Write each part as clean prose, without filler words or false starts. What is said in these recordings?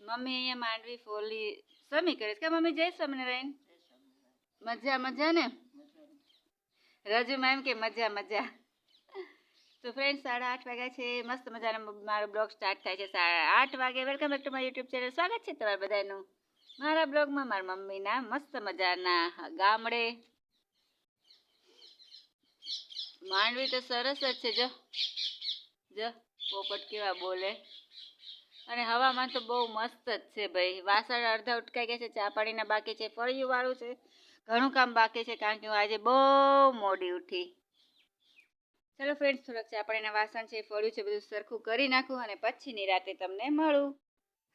Mummy અહીંયા માંડવી ફોલી સમી કરે છે કે મમ્મી જય સ્વામિનારાયણ મજા મજા ને રજુમાં એમ કે મજા મજા તો ફ્રેન્ડ 8:30 વાગ્યા છે મસ્ત મજાનો મારો બ્લોગ સ્ટાર્ટ થાય છે 8:30 વાગે welcome back to my YouTube channel સ્વાગત છે તમારા બધાનું મારા બ્લોગમાં મારા મમ્મીના મસ્ત મજાના ગામડે માંડવી તો સરસ જ છે જો પોપટ કેવા બોલે અને હવામાન તો બહુ મસ્ત જ છે ભાઈ વાસણ અડધા ઉટકાઈ ગયા છે ચા પાણીના બાકી છે ફળિયું વાળું છે ઘણું કામ બાકી છે કારણ કે હું આજે બહુ મોડી ઉઠી ચલો ફ્રેન્ડ્સ થોડાક ચા પાણીના વાસણ છે ફળિયું છે બધું સરખું કરી નાખું અને પછી નિરાતે તમને મળું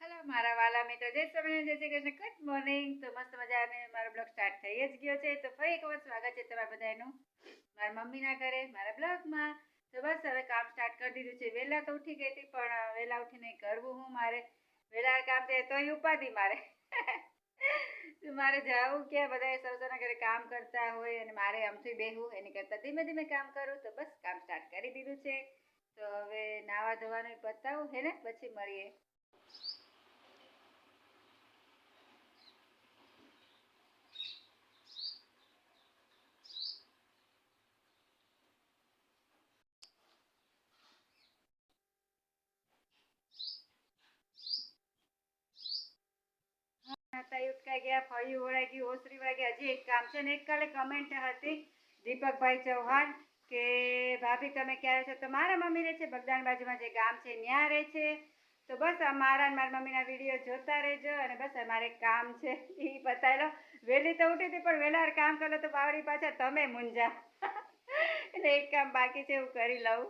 હેલો મારા વાલા મિત્રો જય સ્વામિનારાયણ જય શ્રી કૃષ્ણ ગુડ મોર્નિંગ તો મસ્ત મજાને મારો બ્લોગ સ્ટાર્ટ થઈ જ ગયો છે તો ફરી એક વખત સ્વાગત છે તમારા બધાનું મારા મમ્મીના ઘરે મારા બ્લોગમાં તો બસ હવે કામ સ્ટાર્ટ કરી દીધું છે વહેલા તો ઉઠી ગઈ હતી પણ વહેલા ઉઠીને કરવું હું મારે વહેલા કામ થાય તોય ઉપાધિ મારે મારે જવું ક્યાં બધા સૌના ઘરે કામ કરતા હોય અને મારે આમથી બેહવું એની કરતાં ધીમે ધીમે કામ કરું તો બસ કામ સ્ટાર્ટ કરી દીધું છે તો હવે નાવા ધોવાનું પતાવું હે ને પછી મળીએ ઉટકાઈ ગયા ફળિયું વળાઈ ગયું ઓસરી વળાઈ ગયા હજી એક કામ છે ને એક કાલે કમેન્ટ હતી દીપકભાઈ ચૌહાણ કે ભાભી તમે ક્યારે છો તો મારા મમ્મી રહે છે બગદાણ બાજુમાં જે ગામ છે ત્યાં રહે છે તો બસ મારા મમ્મીના વિડીયો જોતા રહેજો અને બસ અમારે કામ છે એ પતાવી લો વહેલી તો ઉઠી હતી પણ વહેલા કામ કરો તો બાવડી પાછા તમે મુંજા એટલે એક કામ બાકી છે હું કરી લઉં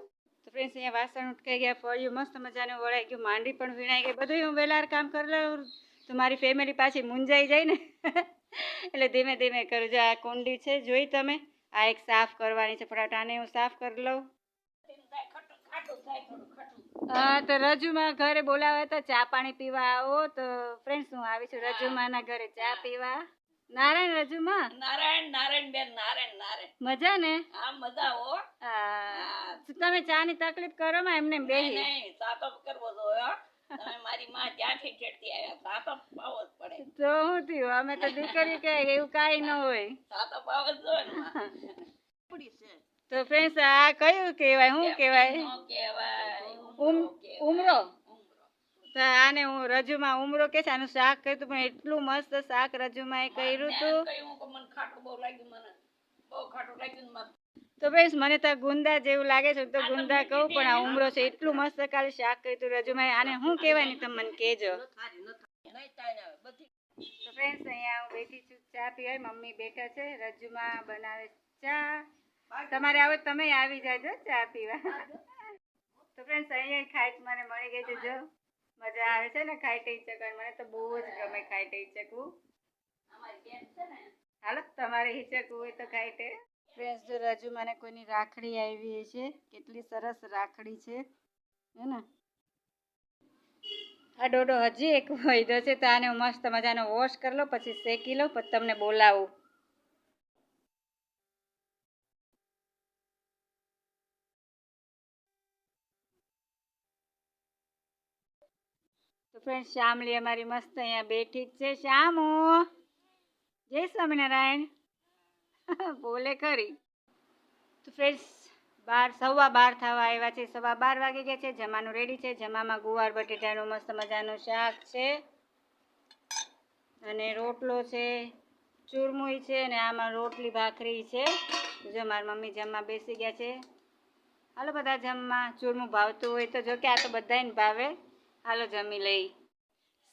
તો ફ્રેન્ડ્સ અહીંયા વાસણ ઉટકાઈ ગયા ફળિયું મસ્ત મજાનું વળાઈ ગયું માંડી પણ વીણાઈ ગઈ બધું હું વહેલા કામ કરી લઉં તો મારી ફેમિલી પાછી મુંજાઈ જાય ને એટલે ધીમે ધીમે કરું જો આ કુંડી છે જોઈ તમે આ એક સાફ કરવાની છે ફટાફટ આને હું સાફ કરી લઉં હા તો રજુમાં ઘરે બોલાવે તો ચા પાણી પીવા આવો તો ફ્રેન્ડ્સ હું આવી છું રજુમાના ઘરે ચા પીવા નારાયણ રજુમાં નારાયણ બેન નારાયણ મજા ને હા મજા હો હા તમે ચા ની તકલીફ કરો માં એમને બેહી નહીં સાતો કરવો જોઈએ તમે મારી માં ત્યાંથી ચડતી આવ્યા સાતો પાવો જ પડે તો હું થયું અમે તો દીકરી કે એવું કાઈ ન હોય સાતો પાવો જ જોઈએ તો ફ્રેન્ડ્સ આ કયું કહેવાય શું કહેવાય ઉમરો તો આને હું રજુમાં ઉમરો કે છે આનું શાક કર્યું હતું પણ એટલું મસ્ત શાક રજુમાં એ કર્યું હતું મને ખાટું બહુ લાગ્યું મને બહુ ખાટું લાગ્યું તો ફ્રેન્ડ્સ મને તો ગુંદા જેવું લાગે છે તો ગુંદા કહું પણ આ ઉમરો છે એટલું મસ્ત કાલે શાક કર્યું હતું રજુમાં આને શું કહેવાય ને તમે મને કહેજો તો ફ્રેન્ડ્સ અહીંયા હું બેઠી છું ચા પીવાય મમ્મી બેઠા છે રજુમાં બનાવે ચા તમારે આવો તમે આવી જાજો ચા પીવા તો ફ્રેન્ડ્સ અહીંયા ખાઈટ મને મળી ગઈ છે જો મજા આવે છે ને ખાઈ ટેચક મને તો બહુ જ ગમે ખાઈ ટેચકવું હાલો તમારે હિચકવું હોય તો ખાઈ ટે ફ્રેન્ડ્સ જો રજુ મને કોઈની રાખડી આવી છે કેટલી સરસ રાખડી છે હે ને આ ડોડો હજી એક વૈધો છે તો આને મસ્ત મજાનો વોશ કરી લો પછી શેકી લો પછી તમને બોલાવું તો ફ્રેન્ડ શ્યામલી અમારી મસ્ત અહીંયા બેઠી જ છે શ્યામો જય સ્વામિનારાયણ બોલે ખરી તો ફ્રેન્ડ્સ 12:15 થવા આવ્યા છે 12:15 વાગી ગયા છે જમાનું રેડી છે જમામાં ગુવાર બટેટાનું મસ્ત મજાનું શાક છે અને રોટલો છે ચૂરમુઈ છે અને આમાં રોટલી ભાખરી છે જો મારી મમ્મી જમવા બેસી ગયા છે હાલો બધા જમવા ચૂરમું ભાવતું હોય તો જો કે આ તો બધાને ભાવે હાલો જમી લઈ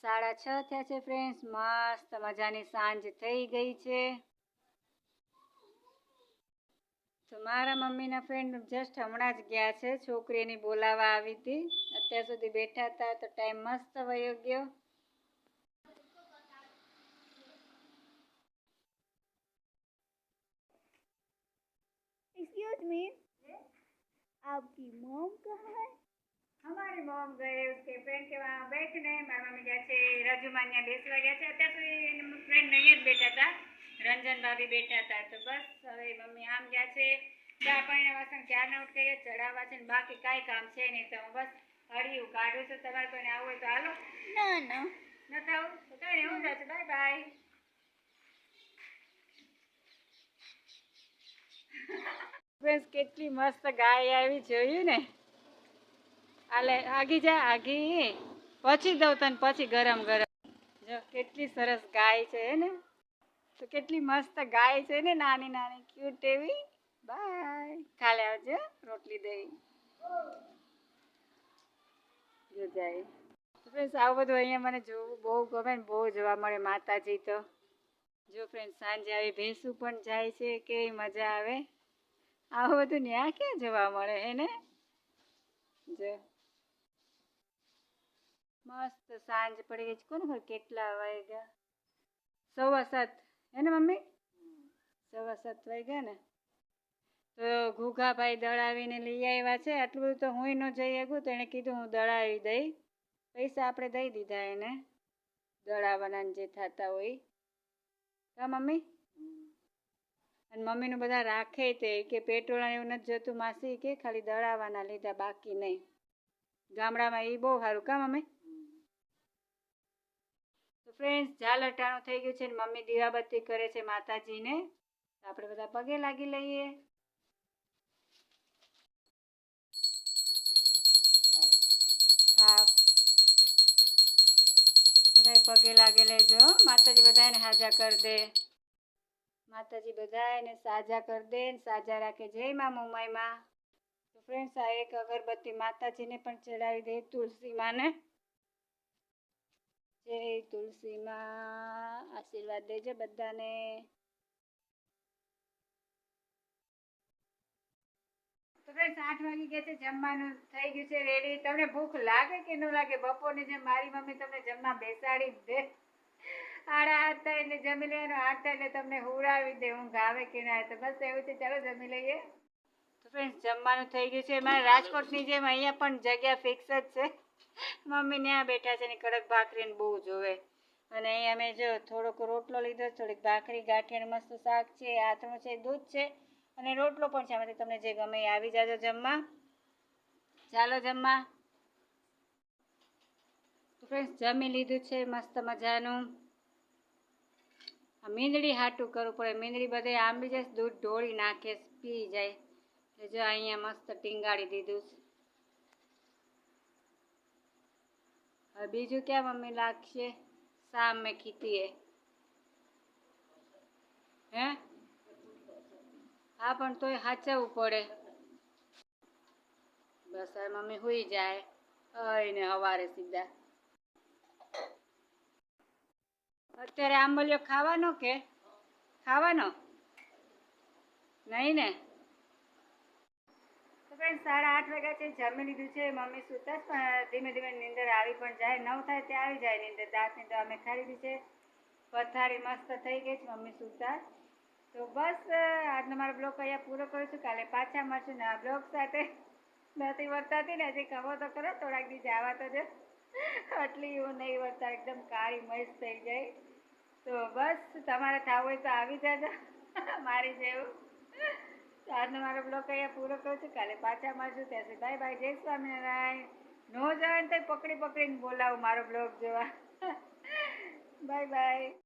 6:30 થયા છે ફ્રેન્ડ્સ મસ્ત મજાની સાંજ થઈ ગઈ છે તો મારા મમ્મીના ફ્રેન્ડ જસ્ટ હમણાં જ ગયા છે છોકરીની બોલાવા આવી હતી અત્યાર સુધી બેઠા હતા તો ટાઈમ મસ્ત વયો ગયો एक्सक्यूज मी आपकी मॉम कहाँ है हमारी मॉम गए उसके फ्रेंड के वहाँ बैठने मारी मम्मी गया છે રજુમાન્યા બેસવા ગયા છે અત્યાર સુધી ફ્રેન્ડ અહીંયા જ બેઠા હતા રંજન ભાભી બેઠા હતા તો બસ હવે મમ્મી આમ ગયા છે ચા પાણીના વાસણ ક્યારના ઉઠાઈ ચડાવવા છે ને બાકી કાંઈ કામ છે નહીં તો હું બસ હળિયું કાઢું છું તમારે કોઈને આવું હોય તો હાલો ના ના થાવ તો કઈ નહીં હું જાઉં બાય બાય. ફ્રેન્ડ્સ કેટલી મસ્ત ગાય આવી જોયું ને. આલે આગી જા આગી પછી દઉં તને પછી ગરમ ગરમ. જો કેટલી સરસ ગાય છે ને. તો કેટલી મસ્ત ગાય છે ને નાની નાની ક્યુટ એવી. બાય કાલે આવજો રોટલી દઈ જો જાય. ફ્રેન્ડ્સ આવું બધું અહીંયા મને જોવું બહુ ગમે ને બહુ જોવા મળે માતાજી તો. જો ફ્રેન્ડ સાંજે આવી ભેંસું પણ જાય છે કેવી મજા આવે. આવું બધું ન્યા ક્યાં જોવા મળે હે ને. જો મસ્ત સાંજ પડી ગઈ છે. કોને ખબર કેટલા વાગ્યા? 7:15 હે ને મમ્મી? 7:15 વાગ્યા ને. તો ઘુઘાભાઈ દળાવીને લઈ આવ્યા છે. આટલું બધું તો હું ન જઈ શકું તો એણે કીધું હું દળાવી દઈ. પૈસા આપણે દઈ દીધા એને દળાવવાના જે થતા હોય. હા મમ્મી. અને મમ્મીનું બધા રાખે તે કે પેટ્રોલ એવું નથી જોતું માસી કે ખાલી દળાવવાના લીધા બાકી નહીં. ગામડામાં એ બહુ સારું કા મમ્મી. તો ફ્રેન્ડ્સ ઝાલટાણું થઈ ગયું છે ને મમ્મી દીવાબત્તી કરે છે માતાજીને. આપણે બધા પગે લાગી લઈએ. હા બધા પગે લાગે લેજો. માતાજી બધાને હાજા કરી દે. માતાજી બધાને સાજા કરી દે ને સાજા રાખે. જય મા મોમાઈમાં. તો ફ્રેન્ડ્સ આ એક અગરબત્તી માતાજીને પણ ચડાવી દે. તુલસી માને જય તુલસી માં. આશીર્વાદ દેજો બધાને. તો ફ્રેન્ડ્સ 8 વાગી ગયા છે. જમવાનું થઈ ગયું છે રેડી. તમને ભૂખ લાગે કે ન લાગે? બપોરની જેમ મારી મમ્મી તમને જમવા બેસાડી દે. 7:30 થાય એટલે જમી લેવાનું. 8 થાય એટલે તમને હુરાવી દે. ઊંઘ આવે કે ના આવે તો બસ એવું છે. ચાલો જમી લઈએ. તો ફ્રેન્ડ્સ જમવાનું થઈ ગયું છે. મારે રાજકોટની જેમ અહીંયા પણ જગ્યા ફિક્સ જ છે. મમ્મી ત્યાં બેઠા છે ને કડક ભાખરીને બહુ જોવે. અને અહીંયા અમે જો થોડોક રોટલો લીધો, થોડીક ભાખરી, ગાંઠિયાનું મસ્ત શાક છે, આથણું છે, દૂધ છે અને રોટલો પણ છે. આમાંથી તમને જે ગમે એ આવી જાજો જમવા. ચાલો જમવા. તો ફ્રેન્ડ્સ જમી લીધું છે મસ્ત મજાનું. આ મીંદડી હાટું કરવું પડે. મીંદડી બધે આંબી જાય દૂધ ઢોળી નાખે પી જાય. જો અહીંયા મસ્ત ટીંગાડી દીધું છે. હવે બીજું ક્યાં મમ્મી લાગશે? શામ મેં કીધી હે હા પણ તોય સાચવવું પડે. બસ હવે મમ્મી હુઈ જાય ને સવારે સીધા. અત્યારે આંબલિયો ખાવાનો કે ખાવાનો નહીં ને? તો ફ્રેન્ડ 8:30 વાગ્યા છે. જમી લીધું છે. મમ્મી સૂતા જ પણ ધીમે ધીમે નીંદર આવી પણ જાય. 9 થાય ત્યાં આવી જાય નીંદર. દાંતની તો અમે ખાઈ લીધી છે. પથારી મસ્ત થઈ ગઈ છે. મમ્મી સૂતા. તો બસ આજનો મારો બ્લોગ અહીંયા પૂરો કરું છું. કાલે પાછા મળશું ને આ બ્લોગ સાથે. નથી વર્તાતી ને હજી ખબર તો કરો. થોડાક દી જવા તો જો. આટલી એવું નહીં વર્તા. એકદમ કાળી મસ્ત થઈ જાય. તો બસ તમારે થવું હોય તો આવી જાજો મારી જેવું. આજનો મારો બ્લોગ અહીંયા પૂરો કરું છું. કાલે પાછા મળશું. ત્યાં સુધી બાય બાય. જય સ્વામિનારાયણ. નો જવાય ને તો પકડીને બોલાવું મારો બ્લોગ જોવા. Bye bye.